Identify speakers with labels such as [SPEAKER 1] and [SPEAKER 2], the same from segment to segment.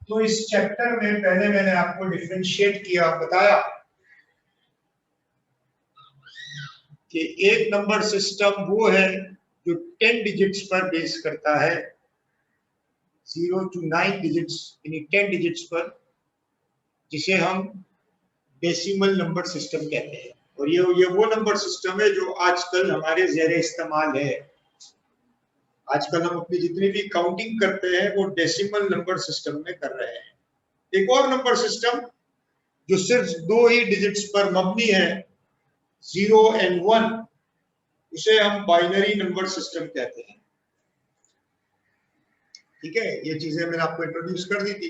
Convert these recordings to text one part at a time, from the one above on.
[SPEAKER 1] तो इस चैप्टर में पहले मैंने आपको डिफरेंशिएट किया, बताया कि एक नंबर सिस्टम वो है जो 10 डिजिट्स पर बेस करता है, 0 to 9 डिजिट्स यानी 10 डिजिट्स पर, जिसे हम डेसिमल नंबर सिस्टम कहते हैं। और ये वो नंबर सिस्टम है जो आजकल हमारे ज़ेरे इस्तेमाल है। आजकल हम अपनी जितनी भी काउंटिंग करते हैं वो डेसिमल नंबर सिस्टम में कर रहे हैं। एक और नंबर सिस्टम जो सिर्फ 2 ही डिजिट्स पर मबनी है, 0 and 1, उसे हम बाइनरी नंबर सिस्टम कहते हैं। ठीक है, ये चीजें मैंने आपको इंट्रोड्यूस कर दी थी।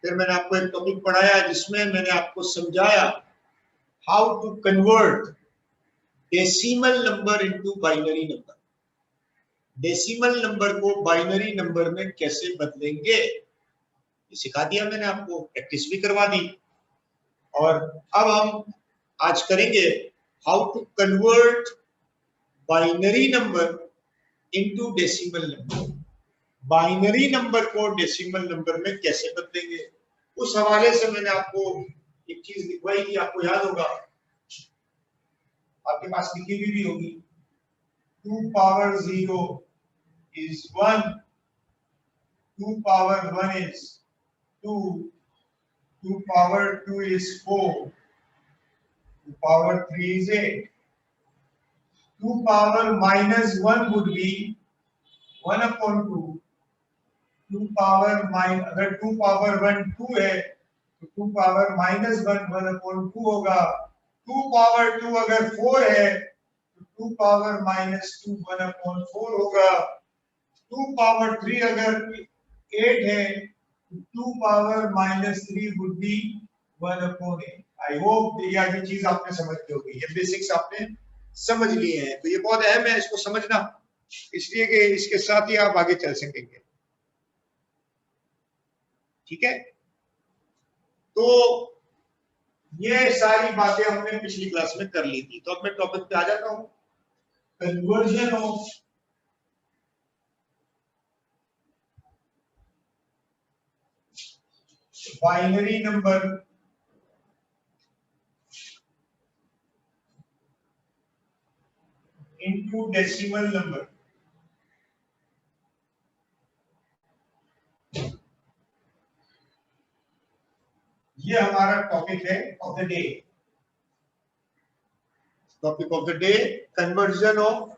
[SPEAKER 1] फिर मैंने आपको एक टॉपिक पढ़ाया जिसमें मैंने आपको समझाया how to convert decimal number into binary number. Decimal number को बाइनरी नंबर में कैसे बदलेंगे ये सिखा दिया मैंने आपको, प्रैक्टिस भी करवा दी। और अब हम आज करेंगे how to convert binary number into decimal number. Binary number को डेसिमल नंबर में कैसे बदलेंगे, उस हवाले से मैंने आपको एक चीज लिखवाई थी, आपको याद होगा, आपके पास लिखी भी होगी। 2 power 0 is 1, 2 power 1 is 2, 2 power 2 is 4, 2 power 3 is 8. 2 power minus 1 would be 1 upon 2. 2 power minus, अगर 2 power 1 2 है तो 2 power minus 1 1 upon 2 होगा। 2 power 2 अगर 4 है तो 2 power minus 2 1 upon 4 होगा। 2 power 3 अगर 8 है तो 2 power minus 3 would be 1 upon 8। I hope ये चीज आपने समझ ली होगी, ये बेसिक्स आपने समझ लिए हैं। तो ये बहुत अहम है इसको समझना, इसलिए कि इसके साथ ही आप आगे चल सकेंगे। ठीक है, तो ये सारी बातें हमने पिछली क्लास में कर ली थी। तो अब मैं टॉपिक पे आ जाता हूं, conversion of binary number into decimal number. ये हमारा टॉपिक है of the day. Topic of the day, conversion of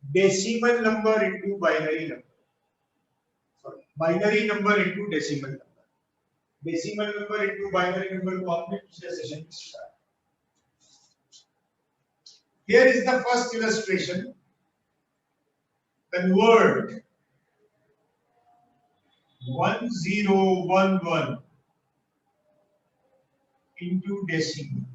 [SPEAKER 1] decimal number into binary number, sorry binary number into decimal number. Decimal number into binary number को आपने पिछले session में सीखा। Here is the first illustration. Convert 1011 into decimal.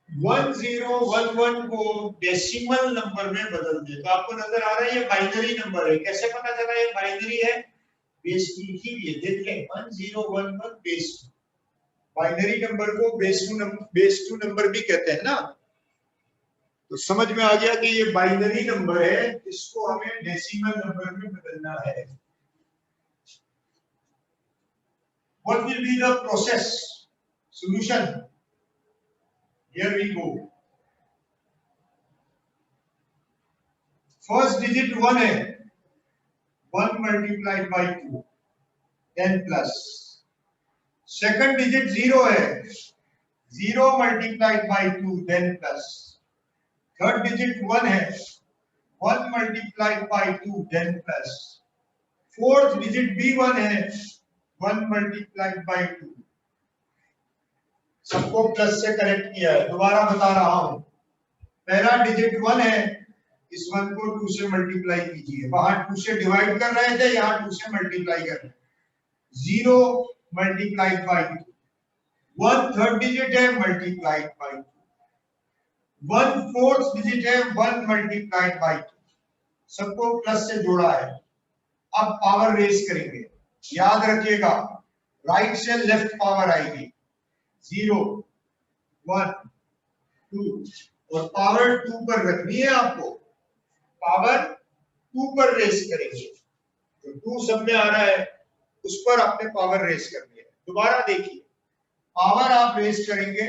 [SPEAKER 1] One 1011 को decimal number में बदल दे तो आपको नजर आ रहा है ये बाइनरी नंबर है। कैसे पता चला ये बाइनरी है? बेस 2 लिखी हुई है, देखिए 1011 बेस 2। बाइनरी नंबर को बेस 2 नंबर भी कहते हैं ना। तो समझ में आ गया कि ये बाइनरी नंबर है, इसको हमें डेसिमल नंबर में बदलना है। What will be the process? Solution. Here we go. First digit 1 है, 1 multiplied by 2, then plus. Second digit 0 है, 0 multiplied by 2, then plus. Third digit 1 है, 1 multiplied by 2, then plus. Fourth digit भी 1 है, 1 multiplied by 2. सबको plus से connect किया है। दोबारा बता रहा हूं, पहला डिजिट 1 है, इस 1 को 2 से मल्टीप्लाई कीजिए। वहां 2 से डिवाइड कर रहे थे, यहाँ 2 से मल्टीप्लाई कर रहे हैं। 0 मल्टीप्लाइड बाय 2, 1 थर्ड डिजिट है, मल्टीप्लाइड बाय 2, 1 फोर्थ डिजिट है, 1 मल्टीप्लाइड बाय 2। सबको प्लस से जोड़ा है। अब पावर रेस करेंगे, याद रखिएगा राइट से लेफ्ट पावर आएगी। 0 1 2 और पावर 2 पर रखनी है आपको, पावर 2 पर रेस करेंगे, तो 2 सब में आ रहा है उस पर आपने पावर रेस करनी है। दोबारा देखिए, पावर आप रेस करेंगे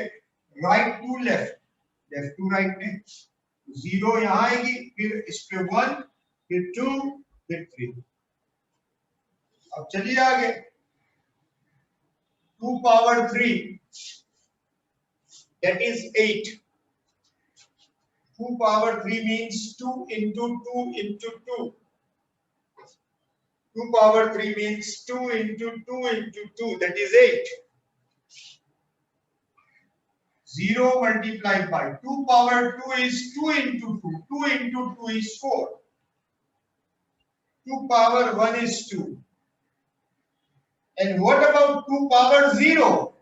[SPEAKER 1] right to left, left to right में, 0 यहां आएगी, फिर इस पे 1, फिर 2, फिर 3। अब चलिए आगे, 2 power 3 that is 8. 2 power 3 means 2 into 2 into 2. 2 power 3 means 2 into 2 into 2, that is 8. 0 multiplied by 2 power 2 is 2 into 2. 2 into 2 is 4. 2 power 1 is 2. And what about 2 power 0?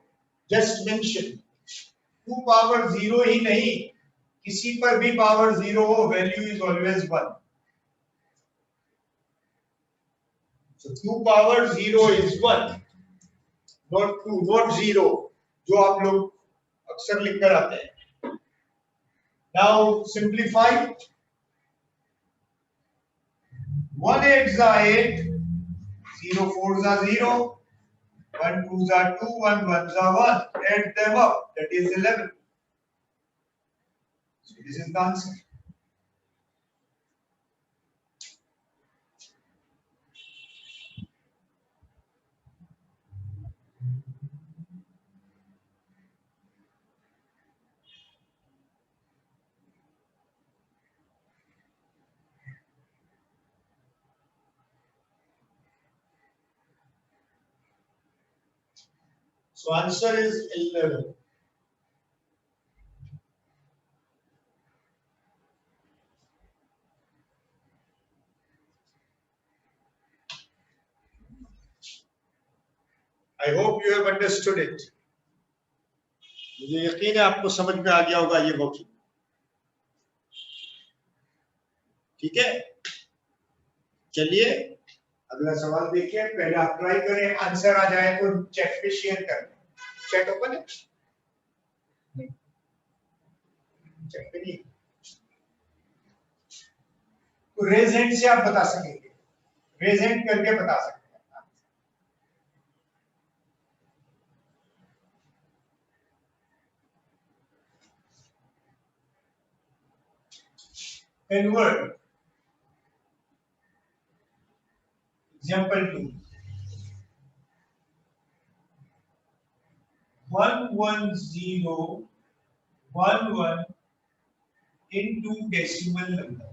[SPEAKER 1] Just mention. 2 power 0 ही नहीं, किसी पर भी पावर 0 हो, value is always 1. So 2 power 0 is 1, not 2, not 0, जो आप लोग अक्सर लिखकर आते हैं. Now simplify. 1 8s are 8, 0 4s are 0, 1 2s are 2, 1 1s are 1. Add them up, that is 11. So this is the answer. So answer is 11. I hope you have understood it. मुझे यकीन है आपको समझ में आ गया होगा ये वर्किंग. ठीक है, चलिए अगला सवाल देखिए. पहले आप ट्राई करें, आंसर आ जाए तो चैट पे शेयर कर दें. चैट ओपन है? चैट पे नहीं, तो रेज हैंड से आप बता सकेंगे, रेज हैंड करके बता सकते हैं. Convert. Example 2. 11011 into decimal number.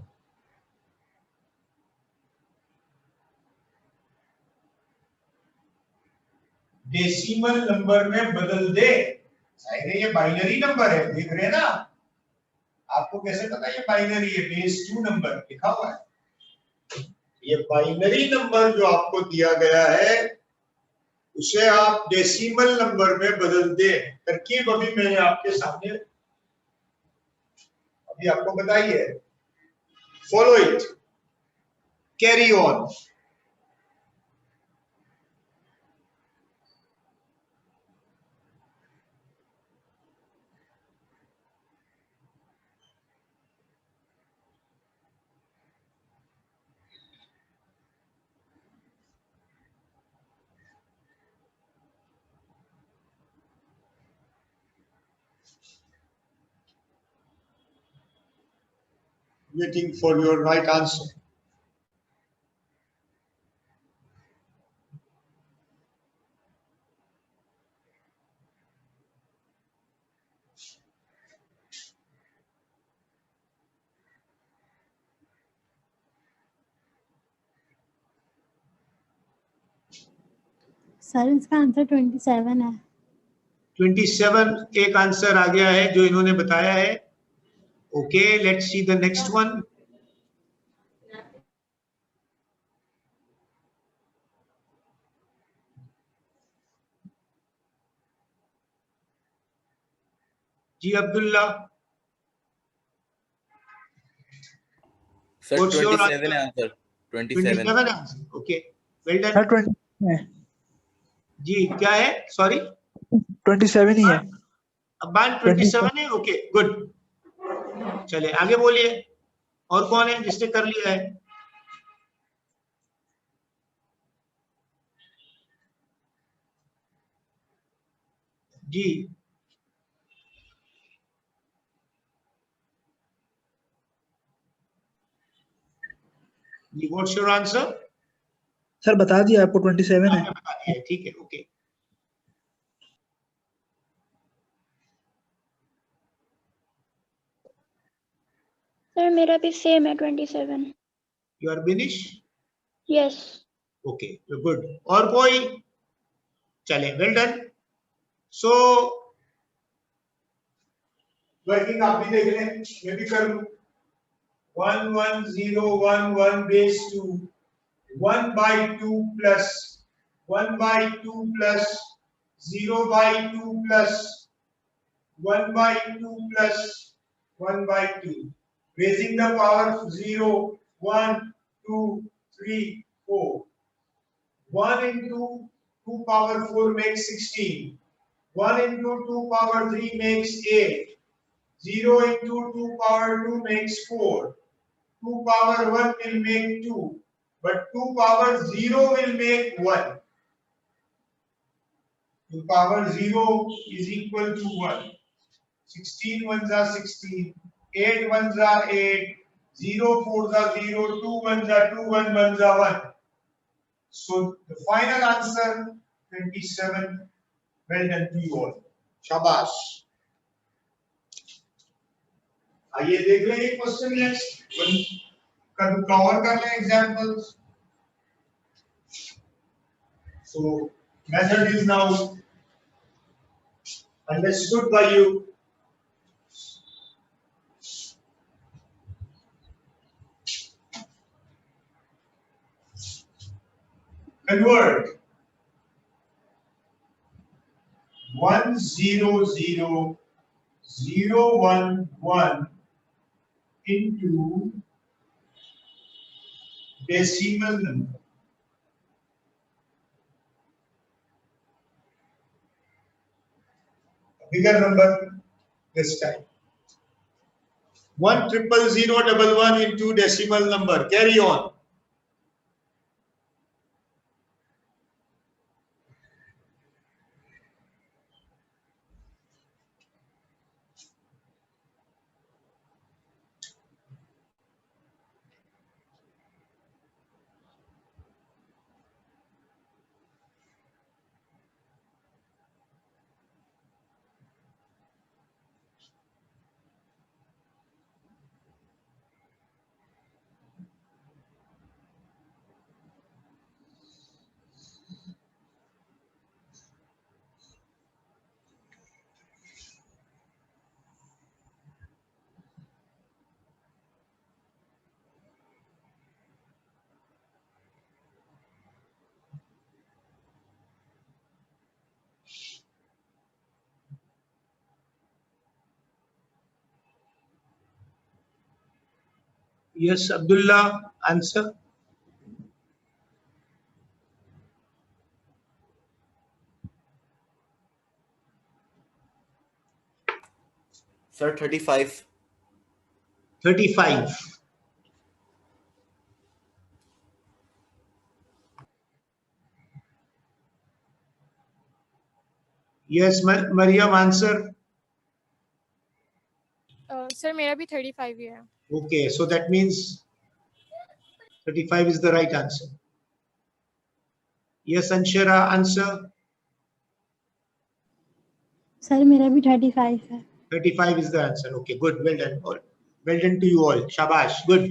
[SPEAKER 1] Decimal number में बदल दे. शायद ये बाइनरी नंबर है, देख रहे हैं ना. आपको कैसे पता ये बाइनरी है? बेस 2 नंबर लिखा हुआ है. ये बाइनरी नंबर जो आपको दिया गया है उसे आप डेसिमल नंबर में बदल दे. तरकीब अभी मैंने आपके सामने अभी आपको बताई है. Follow it, carry on. Waiting for your right answer.
[SPEAKER 2] Sir इसका आंसर 27 है.
[SPEAKER 1] 27 एक आंसर आ गया है जो इन्होंने बताया है. Okay, let's see the next one. जी अब्दुल्ला.
[SPEAKER 3] सर 27 है आंसर. 27
[SPEAKER 1] है answer. Okay, well done.
[SPEAKER 4] Sir 20 है.
[SPEAKER 1] जी क्या है? सॉरी,
[SPEAKER 4] 27 ही है.
[SPEAKER 1] अबान 27 है. Okay, good.
[SPEAKER 4] चले आगे बोलिए, और कौन है जिसने कर लिया है? जी जी, व्हाट्स योर आंसर?
[SPEAKER 5] सर बता दिया आपको 27 है।
[SPEAKER 4] आपने बता दिया है, ठीक है, ओके।
[SPEAKER 6] सर मेरा भी सेम है 27।
[SPEAKER 4] You are finish?
[SPEAKER 6] Yes.
[SPEAKER 4] Okay good. और कोई? चले, वेल डन। सो
[SPEAKER 1] वर्किंग आप भी देख लें, मैं भी कर लूं। 1 1 0 1 1 base 2 1 by 2 plus 1 by 2 plus 0 by 2 plus 1 by 2 plus 1 by 2. Raising the power 0 1 2 3 4. 1 into 2 power 4 makes 16. 1 into 2 power 3 makes 8. 0 into 2 power 2 makes 4. 2 power 1 will make 2. But 2 power 0 will make 1. 2 power 0 is equal to 1. 16 ones are 16. 8 ones are 8. 0 fours are 0. 2 ones are 2. 1 ones are 1. So the final answer 27. Well done to you all. शाबाश। आइए देख लें ये question next, cover कर लें examples. So method is now understood by you. Convert 1 0 0 0 1 1 into decimal number. A bigger number this time. 1 triple 0 double 1 into decimal number. Carry on.
[SPEAKER 4] Yes, Abdullah, answer.
[SPEAKER 3] Sir, 35.
[SPEAKER 4] 35. Yes, Mariam, answer.
[SPEAKER 7] Sir मेरा भी 35 ही है।
[SPEAKER 4] Okay, so that means 35 is the right answer. Yes, Anshara, answer.
[SPEAKER 2] Sir मेरा भी 35 है।
[SPEAKER 4] 35 is the answer. Okay, good. Well done. All. Well done to you all. Shabash. Good.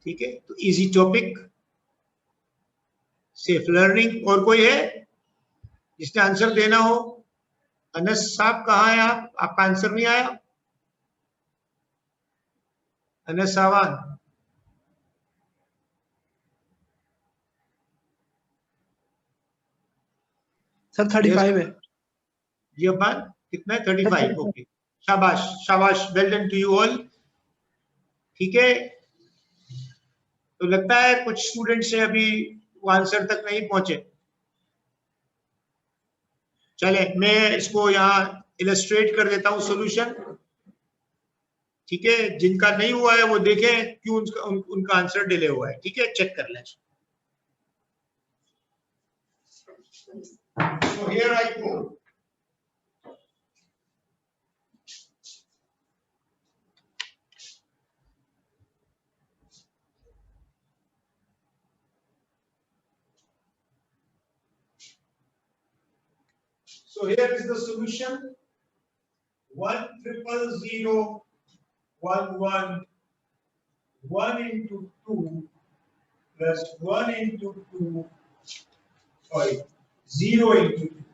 [SPEAKER 4] ठीक है, तो easy topic, safe learning. और कोई है जिसने आंसर देना हो? अनस साहब कहाँ हैं आप? आपका आंसर नहीं आया? अनस साहब,
[SPEAKER 5] सर 35 है।
[SPEAKER 4] जी अब्बान, कितना है? 35। ओके, शाबाश शाबाश, well done to you all. ठीक है, तो लगता है कुछ स्टूडेंट से अभी वो आंसर तक नहीं पहुंचे। चले मैं इसको यहाँ इलस्ट्रेट कर देता हूँ सॉल्यूशन, ठीक है। जिनका नहीं हुआ है वो देखें क्यों उनका आंसर डिले हुआ है, ठीक है, चेक कर लें।
[SPEAKER 1] So here I go. So here is the solution. 1 triple 0 1 1 1 into 2 plus 1 into 2, sorry, 0 into 2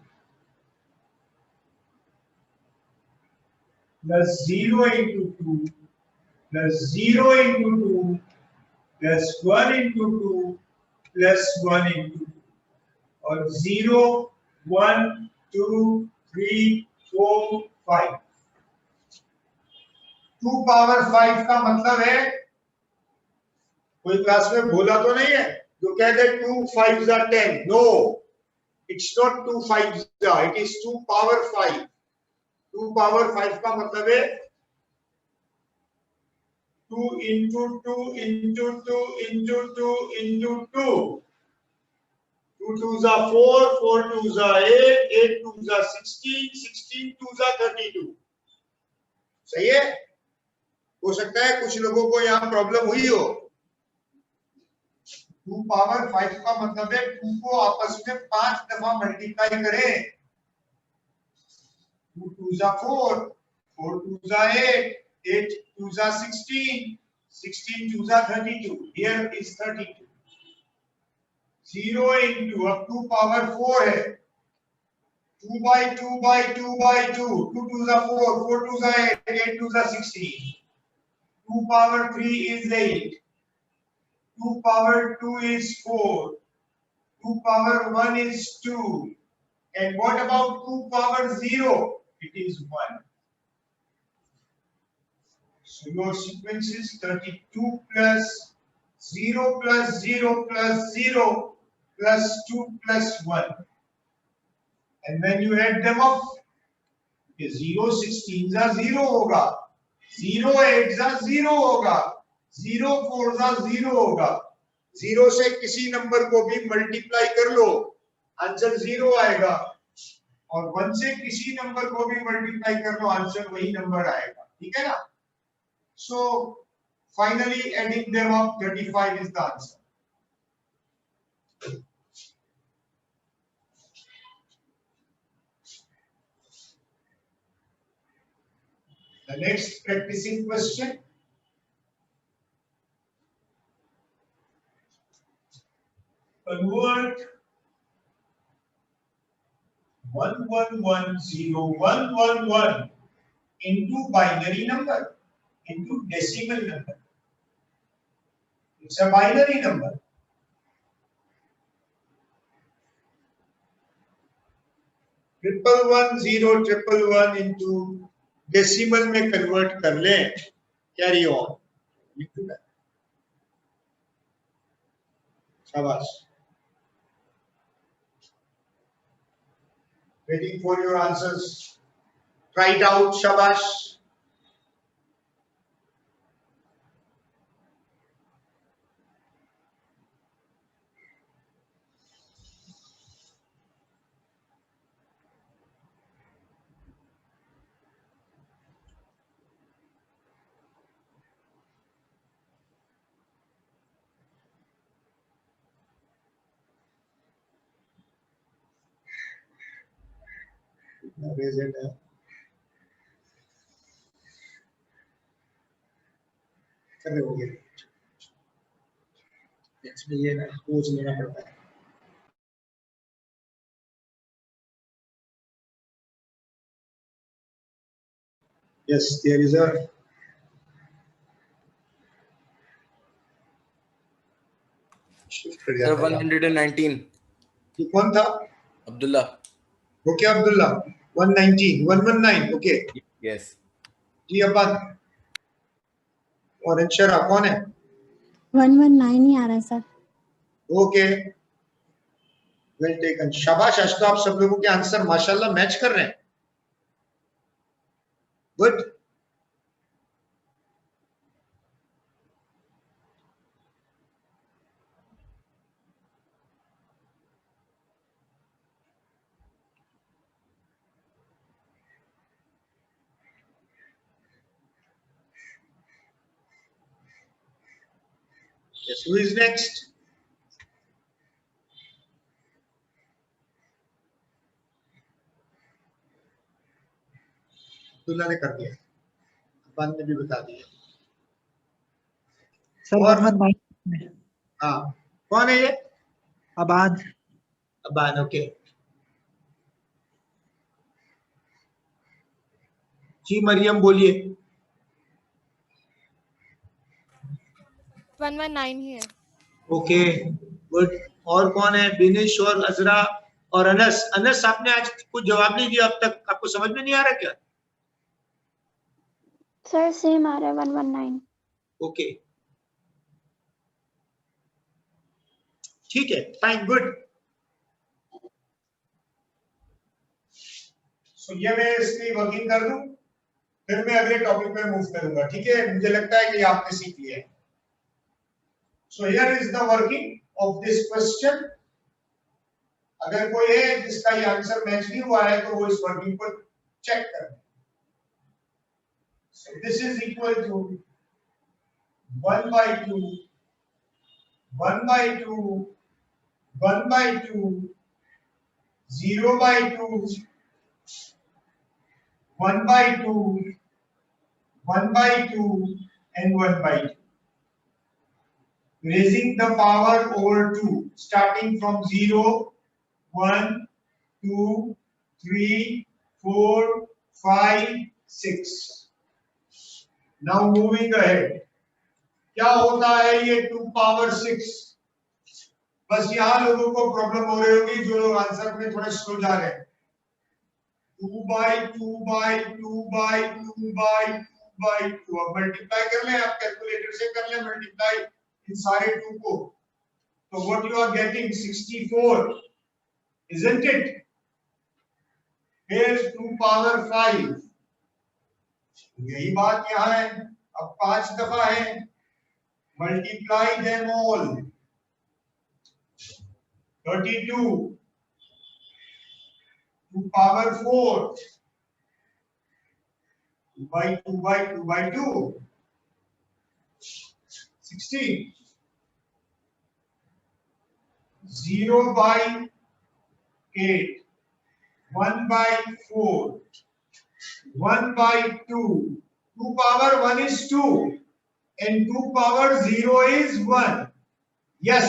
[SPEAKER 1] plus 0 into 2 plus 0 into 2 plus 1 into 2 plus 1 into 2 और 0 1 2 3 4 5 2 पावर 5 का मतलब है, कोई क्लास में बोला तो नहीं है जो कहते 2 5s are 10? No, it's not 2 5s, it is 2 power 5. 2 power 5 का मतलब है 2 into 2 into 2 into 2 into 2. 2 2s are 4, 4 2s are 8, 8 2s are 16, 16 2s are 32. सही है? हो सकता है कुछ लोगों को यहाँ प्रॉब्लम हुई हो। 2 पावर 5 का मतलब है 2 को आपस में 5 दफा मल्टीप्लाई करें। 2 2s are 4, 4 2s are 8, 8 2s are 16, 16 2s are 32. Here is 32. 0 into अब 2 पावर 4 है, 2 by 2 by 2 by 2, 2 2s are 4, 4 2s are 8, 8 2s are 16. 2 power 3 is 8, 2 power 2 is 4, 2 power 1 is 2, and what about 2 power 0? It is 1. So your sequence is 32 plus 0 plus 0 plus 0 plus 2 plus 1. And when you add them up, 0 16s are 0 होगा, 0 8s are 0 होगा, 0 4s are 0 होगा। 0 से किसी number को भी multiply कर लो, answer 0 आएगा, और 1 से किसी नंबर को भी मल्टीप्लाई कर लो, आंसर वही नंबर आएगा, ठीक है ना? So finally adding them up, 35 is the answer. The next practicing question. Convert 111011 into binary number, into decimal number. It's a binary number. Triple 1 into decimal में convert कर लें, carry on. शाबाश. Waiting for your answers. Try it out, शाबाश. Raise it up. कर रहे हो गए, इसमें ये ना खोज लेना पड़ता है। Yes, there is a
[SPEAKER 3] Sir, 119.
[SPEAKER 1] ये कौन था?
[SPEAKER 3] Abdullah.
[SPEAKER 1] Okay Abdullah, 119 119 okay
[SPEAKER 3] Yes.
[SPEAKER 1] जी अपन और अक्षरा कौन है?
[SPEAKER 2] 119 ही आ रहा है सर।
[SPEAKER 1] ओके
[SPEAKER 4] वेल टेकन, शाबाश। आज तो आप सब लोगों के आंसर माशाल्लाह मैच कर रहे हैं। Good. Yes, who is next? Abdullah ने कर दिया, अबान ने भी बता दिया।
[SPEAKER 5] सर
[SPEAKER 4] और
[SPEAKER 5] 119 में
[SPEAKER 4] हाँ, कौन है ये?
[SPEAKER 5] अबान।
[SPEAKER 4] अबान, ओके। जी मरियम बोलिए।
[SPEAKER 7] 119 ही है।
[SPEAKER 4] Okay, good. और कौन है? बिनिश और अजरा और अनस। अनस, आपने आज कुछ जवाब नहीं दिया अब तक, आपको समझ में नहीं आ रहा क्या?
[SPEAKER 6] सर सेम आ रहा है 119।
[SPEAKER 4] ओके, ठीक है, फाइन, गुड। सो ये मैं इसकी वर्किंग कर दूं, फिर मैं अगले टॉपिक पे मूव करूंगा, ठीक है? मुझे लगता है कि आपने सीख लिया है। So here is the working of this question. अगर कोई है जिसका ये आंसर मैच नहीं हुआ है तो वो इस वर्किंग को चेक कर ले। So this is equal to 1/2 1/2 1/2 0/2 1/2 1/2 and 1/2, raising the power over 2, starting from 0, 1, 2, 3, 4, 5, 6. Now moving ahead, क्या होता है ये 2 power 6? बस यहाँ लोगों को प्रॉब्लम हो रही होगी जो लोग आंसर में थोड़े स्लो जा रहे हैं। 2/2/2/2/2/2। अब मल्टीप्लाई कर लें, आप कैलकुलेटर से कर लें मल्टीप्लाई इन सारे 2 को, तो what you are getting 64, isn't it? Here's 2 power 5, यही बात यहाँ है। अब 5 दफा है, multiply them all, 32, 2 power 4, 2/2/2/2, 16, 0/8, 1/4, 1/2, 2 power 1 is 2 and 2 power 0 is 1. Yes.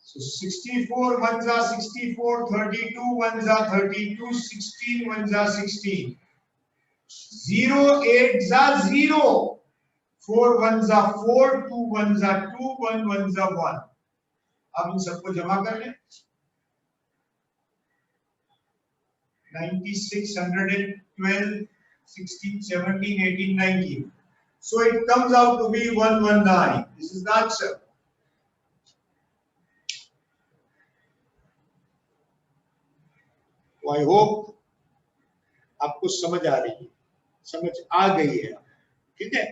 [SPEAKER 4] So 64 ones are 64, 32 ones are 32, 16 ones are 16. 0 8s are 0, 4 ones are 4, 2 ones are 2, 1 ones are 1. अब इन सबको जमा कर लें। 96, 112, 16, 17, 18, 19. So it comes out to be 119. This is the answer. So I hope आपको समझ आ रही है, समझ आ गई है, ठीक है?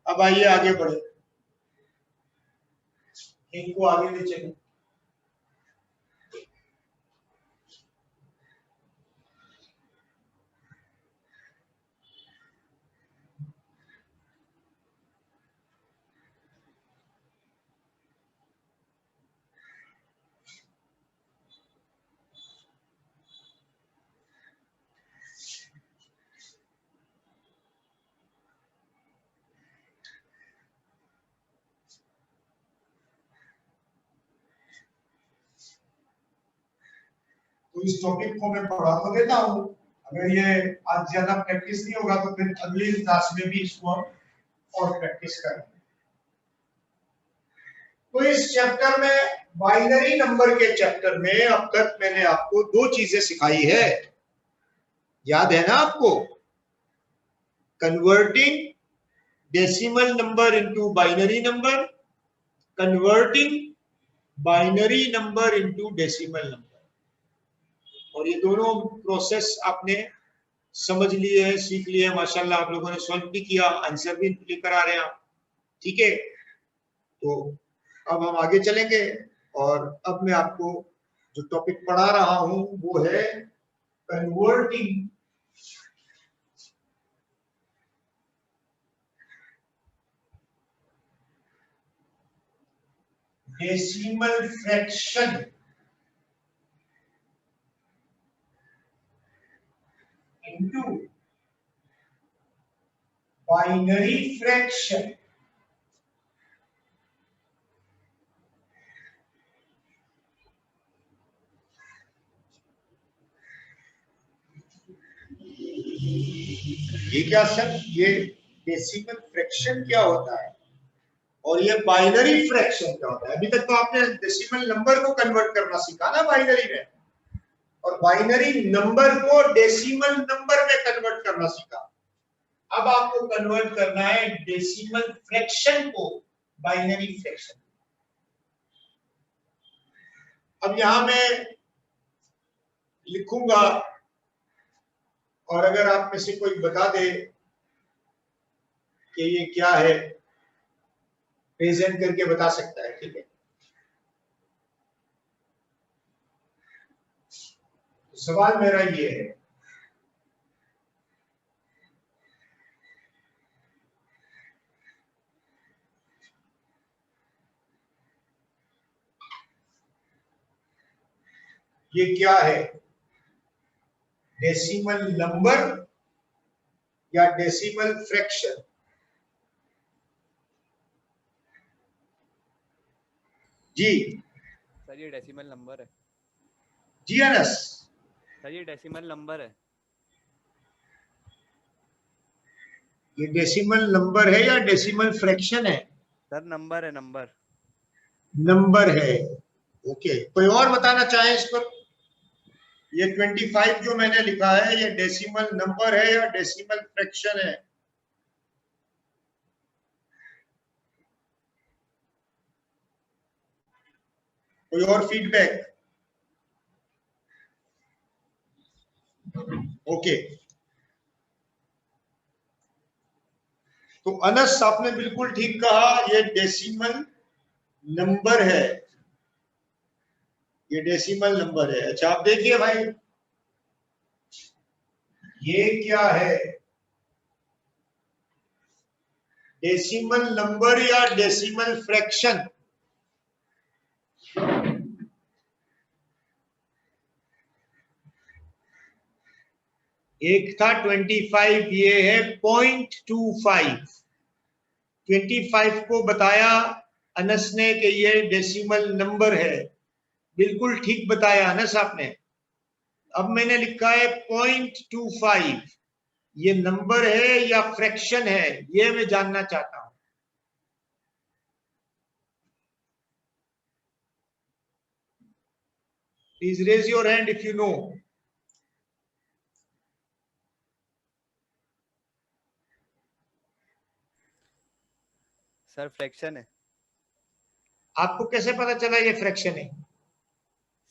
[SPEAKER 4] अब आइए आगे बढ़े, इनको आगे ले चलें। तो इस टॉपिक को मैं पढ़ा तो देता हूँ, अगर ये आज ज्यादा प्रैक्टिस नहीं होगा तो फिर अगली क्लास में भी इसको और प्रैक्टिस करेंगे। तो इस चैप्टर में, बाइनरी नंबर के चैप्टर में अब तक मैंने आपको 2 चीजें सिखाई है, याद है ना आपको? Converting decimal number into binary number converting binary number into decimal number. और ये दोनों प्रोसेस आपने समझ लिए हैं, सीख लिए हैं माशाल्लाह। आप लोगों ने सॉल्व भी किया, आंसर भी लेकर आ रहे हैं आप, ठीक है। तो अब हम आगे चलेंगे और अब मैं आपको जो टॉपिक पढ़ा रहा हूं वो है converting decimal fraction into binary fraction। ये क्या सर, ये डेसिमल फ्रैक्शन क्या होता है और ये बाइनरी फ्रैक्शन क्या होता है? अभी तक तो आपने डेसिमल नंबर को कन्वर्ट करना सीखा ना बाइनरी में, और बाइनरी नंबर को डेसिमल नंबर में कन्वर्ट करना सीखा। अब आपको कन्वर्ट करना है डेसिमल फ्रैक्शन को बाइनरी फ्रैक्शन। अब यहां मैं लिखूंगा और अगर आप में से कोई बता दे कि ये क्या है, प्रेजेंट करके बता सकता है, ठीक है। सवाल मेरा ये है, ये क्या है, डेसिमल नंबर या डेसिमल फ्रैक्शन? जी
[SPEAKER 8] सर ये डेसिमल नंबर है।
[SPEAKER 4] जी अनस,
[SPEAKER 8] सर ये डेसिमल नंबर है।
[SPEAKER 4] ये डेसिमल नंबर है या डेसिमल फ्रैक्शन है?
[SPEAKER 8] सर नंबर है, नंबर।
[SPEAKER 4] नंबर है, ओके। कोई और बताना चाहे इस पर? ये 25 जो मैंने लिखा है ये डेसिमल नंबर है या डेसिमल फ्रैक्शन है? कोई और फीडबैक? ओके, तो अनस आपने बिल्कुल ठीक कहा, ये डेसिमल नंबर है, ये डेसिमल नंबर है। अच्छा आप देखिए भाई, ये क्या है, डेसिमल नंबर या डेसिमल फ्रैक्शन? एक था 25, ये है 0.25। 25 को बताया अनस ने कि ये डेसिमल नंबर है, बिल्कुल ठीक बताया अनस आपने। अब मैंने लिखा है 0.25, ये नंबर है या फ्रैक्शन है, ये मैं जानना चाहता हूं। Please raise your hand if you know.
[SPEAKER 8] Sir fraction है।
[SPEAKER 4] आपको कैसे पता चला ये फ्रैक्शन है?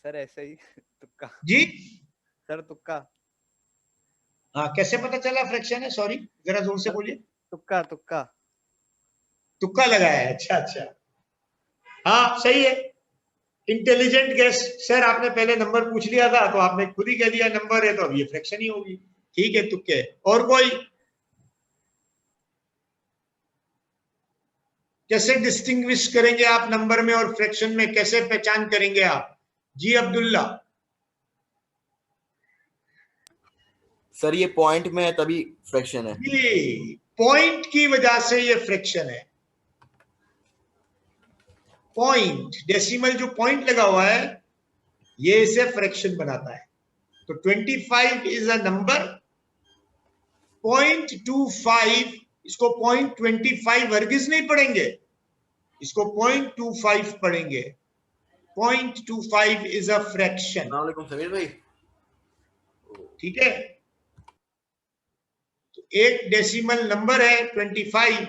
[SPEAKER 8] सर ऐसे ही तुक्का।
[SPEAKER 4] जी
[SPEAKER 8] सर तुक्का।
[SPEAKER 4] हाँ, कैसे पता चला फ्रैक्शन है? सॉरी, जरा जोर से बोलिए।
[SPEAKER 8] तुक्का तुक्का।
[SPEAKER 4] तुक्का लगाया है, अच्छा अच्छा, हाँ सही है, इंटेलिजेंट गेस। सर आपने पहले नंबर पूछ लिया था तो आपने खुद ही कह दिया नंबर है, तो अब ये फ्रैक्शन ही होगी। ठीक है, तुक्के। और कोई? कैसे डिस्टिंग्विश करेंगे आप नंबर में और फ्रैक्शन में, कैसे पहचान करेंगे आप? जी अब्दुल्ला।
[SPEAKER 3] सर ये पॉइंट में है तभी फ्रैक्शन है।
[SPEAKER 4] जी, पॉइंट की वजह से ये फ्रैक्शन है। पॉइंट, डेसिमल जो पॉइंट लगा हुआ है ये इसे फ्रैक्शन बनाता है। तो 25 इज अ नंबर, 0.25, इसको 0.25 हरगिज नहीं पढ़ेंगे, इसको 0.25 पढ़ेंगे। 0.25 इज अ फ्रैक्शन,
[SPEAKER 3] अस्सलाम वालेकुम समीर भाई।
[SPEAKER 4] ठीक है। तो एक डेसिमल नंबर है 25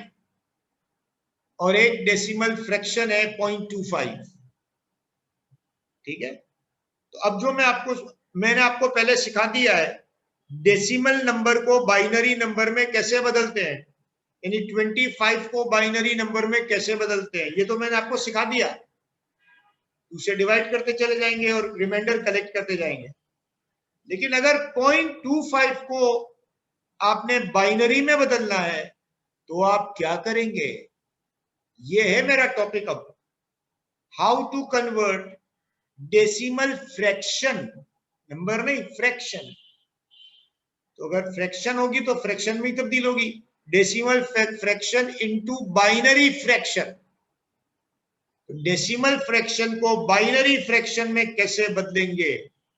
[SPEAKER 4] और एक डेसिमल फ्रैक्शन है 0.25, ठीक है। तो अब जो मैंने आपको पहले सिखा दिया है डेसिमल नंबर को बाइनरी नंबर में कैसे बदलते हैं, यानी 25 को बाइनरी नंबर में कैसे बदलते हैं, ये तो मैंने आपको सिखा दिया। उसे डिवाइड करते चले जाएंगे और रिमाइंडर कलेक्ट करते जाएंगे। लेकिन अगर 0.25 को आपने बाइनरी में बदलना है तो आप क्या करेंगे, ये है मेरा टॉपिक अब, how to convert decimal fraction, number नहीं फ्रैक्शन। तो अगर फ्रैक्शन होगी तो फ्रैक्शन में ही तब्दील होगी, decimal fraction into binary fraction. Decimal fraction को बाइनरी फ्रैक्शन में कैसे बदलेंगे,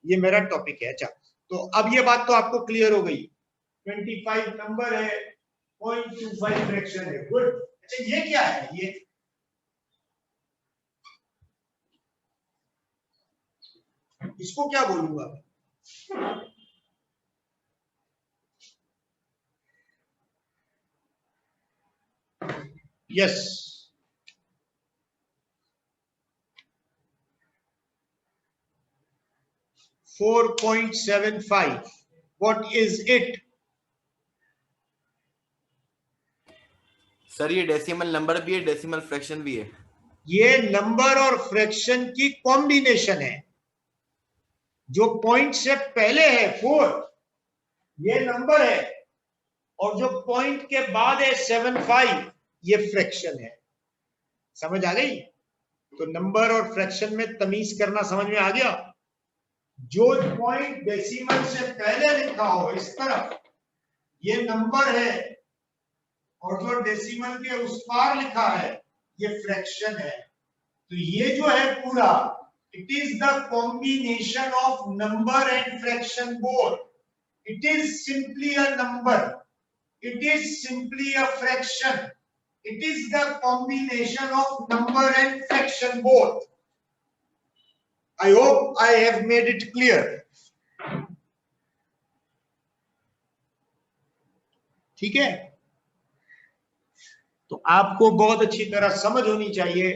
[SPEAKER 4] ये मेरा टॉपिक है। अच्छा, तो अब ये बात तो आपको क्लियर हो गई, 25 नंबर है, 0.25 फ्रैक्शन है, गुड। अच्छा, ये क्या है, ये इसको क्या बोलूंगा, yes, 4.75, what is it?
[SPEAKER 3] Sir ये डेसिमल नंबर भी है, डेसिमल फ्रैक्शन भी है।
[SPEAKER 4] ये नंबर और फ्रैक्शन की कॉम्बिनेशन है। जो पॉइंट से पहले है 4, ये नंबर है, और जो पॉइंट के बाद है 75, ये फ्रैक्शन है। समझ आ गई? तो नंबर और फ्रैक्शन में तमीज करना समझ में आ गया। जो पॉइंट डेसिमल से पहले लिखा हो इस तरफ, ये नंबर है, और जो डेसिमल के उस पार लिखा है ये फ्रैक्शन है। तो ये जो है पूरा, it is the combination of number and fraction both. It is simply a number, it is simply a fraction, it is the combination of number and fraction both. I hope I have made it clear. ठीक है, तो आपको बहुत अच्छी तरह समझ होनी चाहिए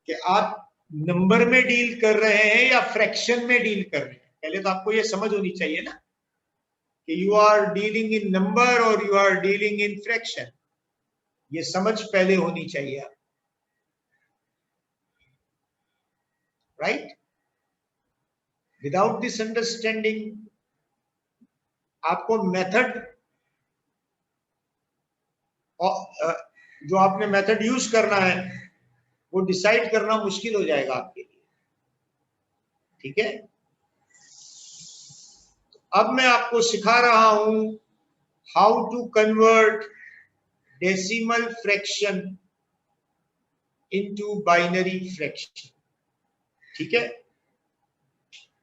[SPEAKER 4] कि आप नंबर में डील कर रहे हैं या फ्रैक्शन में डील कर रहे हैं। पहले तो आपको यह समझ होनी चाहिए ना कि you are dealing in number और you are dealing in fraction. ये समझ पहले होनी चाहिए, right? Without this understanding, आपको मेथड, जो आपने मेथड यूज करना है वो डिसाइड करना मुश्किल हो जाएगा आपके लिए। ठीक है, अब मैं आपको सिखा रहा हूं how to convert decimal fraction into binary fraction. ठीक है,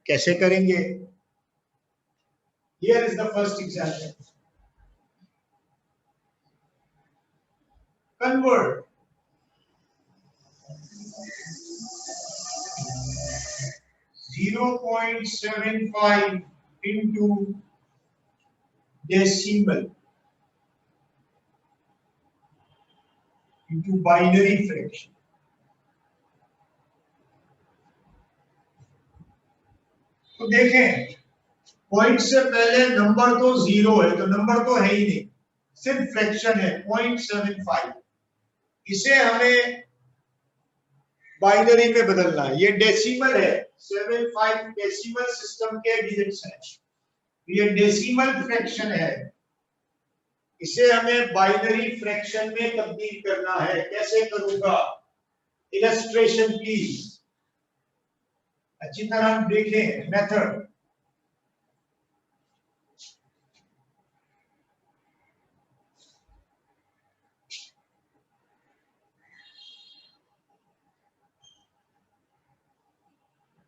[SPEAKER 4] कैसे करेंगे? Here is the first example. Convert .75 into decimal into binary fraction. तो देखें, पॉइंट से पहले नंबर तो 0 है, तो नंबर तो है ही नहीं, सिर्फ फ्रैक्शन है 0.75। इसे हमें बाइनरी में बदलना है। ये डेसिमल है, 75 डेसिमल सिस्टम के डिजिट्स हैं। ये डेसिमल फ्रैक्शन है, इसे हमें बाइनरी फ्रैक्शन में तब्दील करना है। कैसे करूंगा? इलस्ट्रेशन प्लीज, अच्छी तरह देखें मेथड।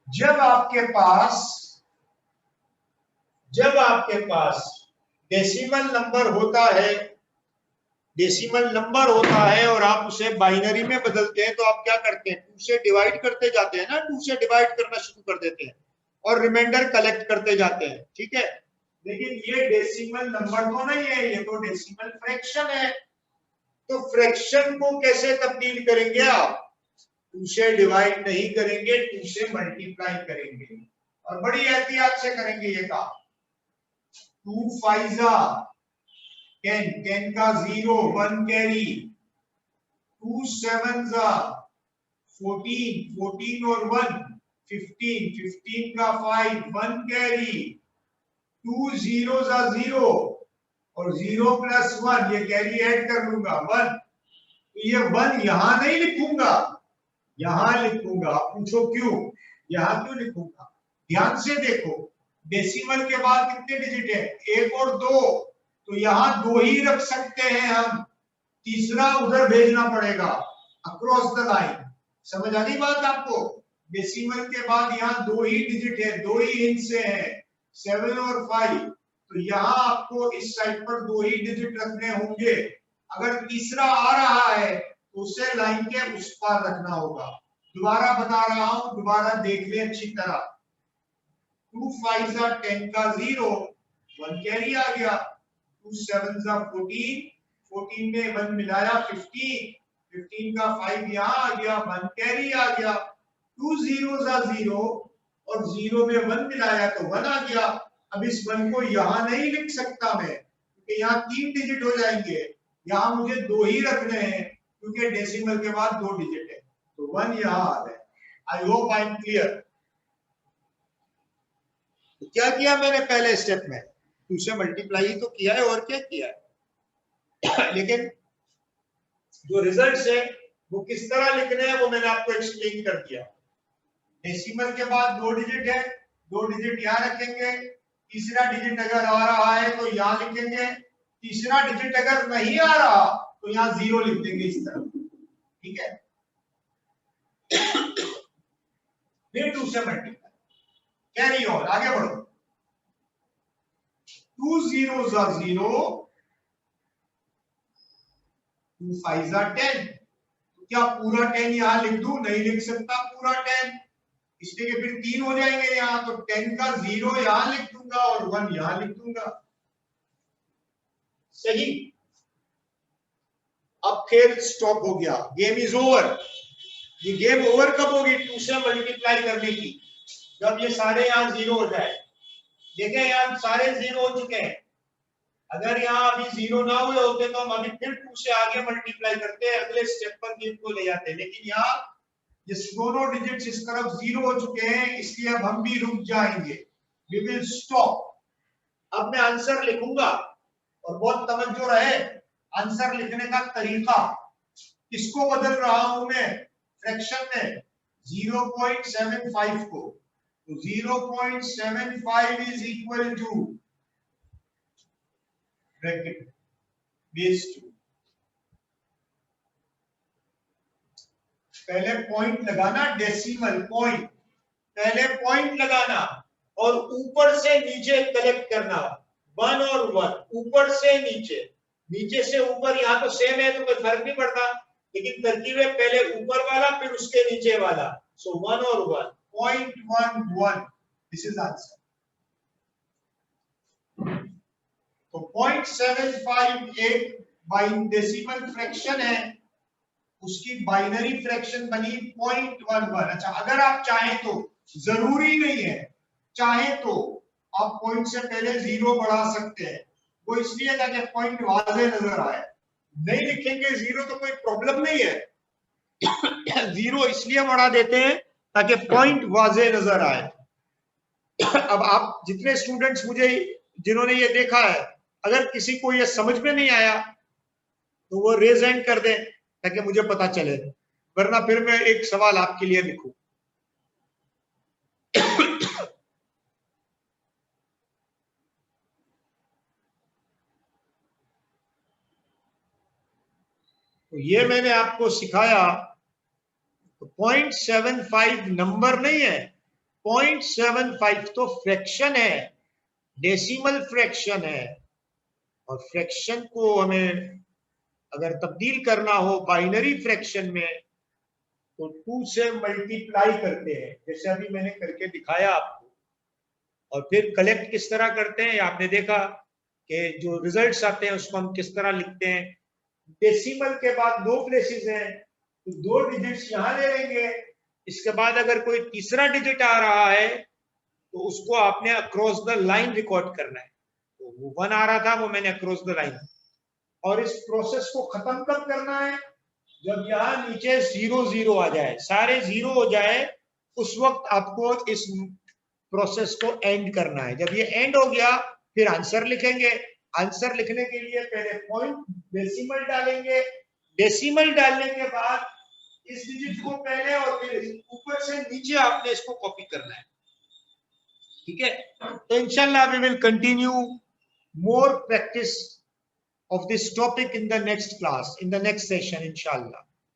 [SPEAKER 4] जब आपके पास डेसिमल नंबर होता है और आप उसे बाइनरी में बदलते हैं, तो आप क्या करते हैं? 2 से डिवाइड करते जाते हैं ना, 2 से डिवाइड करना शुरू कर देते हैं और रिमाइंडर कलेक्ट करते जाते हैं। ठीक है, लेकिन ये डेसिमल नंबर तो नहीं है, ये तो डेसिमल फ्रैक्शन है। तो फ्रैक्शन को कैसे तब्दील करेंगे आप? 2 से डिवाइड नहीं करेंगे, 2 से मल्टीप्लाई करेंगे और बड़ी एहतियात से करेंगे ये काम। 2 5 10, 10 का 0, 1 कैरी। 2 7 14, 14 और 1 15, 15 का 5, 1 कैरी। 2 0 0 और 0 प्लस 1, ये कैरी ऐड कर लूंगा 1। तो ये 1 यहां नहीं लिखूंगा, यहां लिखूंगा। पूछो क्यों? यहां क्यों लिखूंगा? ध्यान से देखो, डेसिमल के बाद कितने डिजिट है? 1 और 2, तो यहां 2 ही रख सकते हैं हम, तीसरा उधर भेजना पड़ेगा अक्रॉस द लाइन। समझ आ गई बात आपको? डेसिमल के बाद यहाँ 2 ही डिजिट है, 2 ही हिस्से हैं, 7 और 5। तो यहाँ आपको इस साइड पर 2 ही डिजिट रखने होंगे। अगर तीसरा आ रहा है तो उसे लाइन के उस पार रखना होगा। दोबारा बता रहा हूं, दोबारा देख ले अच्छी तरह। 2 5 10 का 0, 1 कैरी आ गया। 2 7 14, 14 में 1 मिलाया 15, 15 का 5 यहाँ आ गया, 1 कैरी आ गया। 2 0 0 और 0 में 1 मिलाया तो 1 आ गया। अब इस 1 को यहाँ नहीं लिख सकता मैं, क्योंकि यहाँ 3 डिजिट हो जाएंगे। यहाँ मुझे 2 ही रखने हैं, क्योंकि डेसिमल के बाद 2 डिजिट है, तो 1 यहाँ आ गया। I hope I am clear. तो क्या किया मैंने पहले स्टेप में? 2 से मल्टीप्लाई ही तो किया है, और क्या किया है? लेकिन जो रिजल्ट है वो किस तरह लिखने हैं वो मैंने आपको एक्सप्लेन कर दिया। डेसिमल के बाद 2 डिजिट है, 2 डिजिट यहाँ रखेंगे। तीसरा डिजिट अगर आ रहा है तो यहाँ लिखेंगे, तीसरा डिजिट अगर नहीं आ रहा तो यहाँ 0 लिख देंगे इस तरह। ठीक है? फिर 2 से मल्टीप्लाई, कैरी ऑन, आगे बढ़ो। 2 0 0, 2 5 10। तो क्या पूरा 10 यहां लिख दूं? नहीं लिख सकता पूरा 10, इसलिए फिर 3 हो जाएंगे यहां। तो 10 का 0 यहां लिख दूंगा और 1 यहां लिख दूंगा। सही। अब खेल स्टॉप हो गया, गेम इज ओवर। ये गेम ओवर कब होगी? 2 से मल्टीप्लाई करने की, जब ये सारे यहाँ 0 हो जाए। देखें यहाँ सारे 0 हो चुके हैं। अगर यहाँ अभी 0 ना हुए होते तो हम अभी फिर 2 से आगे मल्टीप्लाई करते हैं, अगले स्टेप पर गेम को ले जाते हैं। लेकिन यहाँ ये दोनों डिजिट्स इस तरफ 0 हो चुके हैं, इसलिए अब हम भी रुक जाएंगे। We will stop. अब मैं आंसर लिखूंगा, और बहुत तवज्जो रहे आंसर लिखने का तरीका। किसको बदल रहा हूं मैं? फ्रैक्शन में 0.75 को। तो 0.75 is equal to bracket base 2। पहले पॉइंट लगाना, डेसिमल पॉइंट, पहले पॉइंट लगाना और ऊपर से नीचे कलेक्ट करना। 1 और 1, ऊपर से नीचे, नीचे से ऊपर। यहाँ तो सेम है तो कोई फर्क नहीं पड़ता, लेकिन तरकीब है पहले ऊपर वाला फिर उसके नीचे वाला। सो 1 और 1, 0.11, दिस इज आंसर। तो 0.758 डेसिमल फ्रैक्शन है, उसकी बाइनरी फ्रैक्शन बनी 0.11। अच्छा, अगर आप चाहें तो, जरूरी नहीं है, चाहे तो आप पॉइंट से पहले 0 बढ़ा सकते हैं। वो इसलिए ताकि पॉइंट वाज़े नजर आए। नहीं लिखेंगे 0 तो कोई प्रॉब्लम नहीं है। 0 इसलिए बढ़ा देते हैं ताकि पॉइंट वाज़े नजर आए। अब आप जितने स्टूडेंट्स मुझे जिन्होंने ये देखा है, अगर किसी को ये समझ में नहीं आया तो वो रेज हैंड कर दें ताकि मुझे पता चले, वरना फिर मैं एक सवाल आपके लिए लिखूं। तो ये मैंने आपको सिखाया। तो 0.75 नंबर नहीं है, 0.75 तो फ्रैक्शन है, डेसिमल फ्रैक्शन है। और फ्रैक्शन को हमें अगर तब्दील करना हो बाइनरी फ्रैक्शन में तो 2 से मल्टीप्लाई करते हैं, जैसे अभी मैंने करके दिखाया आपको। और फिर कलेक्ट किस तरह करते हैं आपने देखा कि जो रिजल्ट्स आते हैं उसको हम किस तरह लिखते हैं। डेसिमल के बाद 2 प्लेसेस हैं, तो 2 डिजिट्स यहां ले लेंगे। इसके बाद अगर कोई तीसरा डिजिट आ रहा है तो उसको आपने अक्रॉस द लाइन रिकॉर्ड करना है। तो वो 1 आ रहा था, वो मैंने अक्रॉस द लाइन। और इस प्रोसेस को खत्म कब करना है? जब यहाँ नीचे 0 0 आ जाए, सारे 0 हो जाए, उस वक्त आपको इस प्रोसेस को एंड करना है। जब ये एंड हो गया फिर आंसर लिखेंगे। आंसर लिखने के लिए पहले पॉइंट डेसिमल डालेंगे, डेसिमल डालने के बाद इस डिजिट को पहले और फिर ऊपर से नीचे आपने इसको कॉपी करना है। ठीक है, तो इंशाल्लाह we will continue more practice of this topic in the next class, in the next session, inshallah.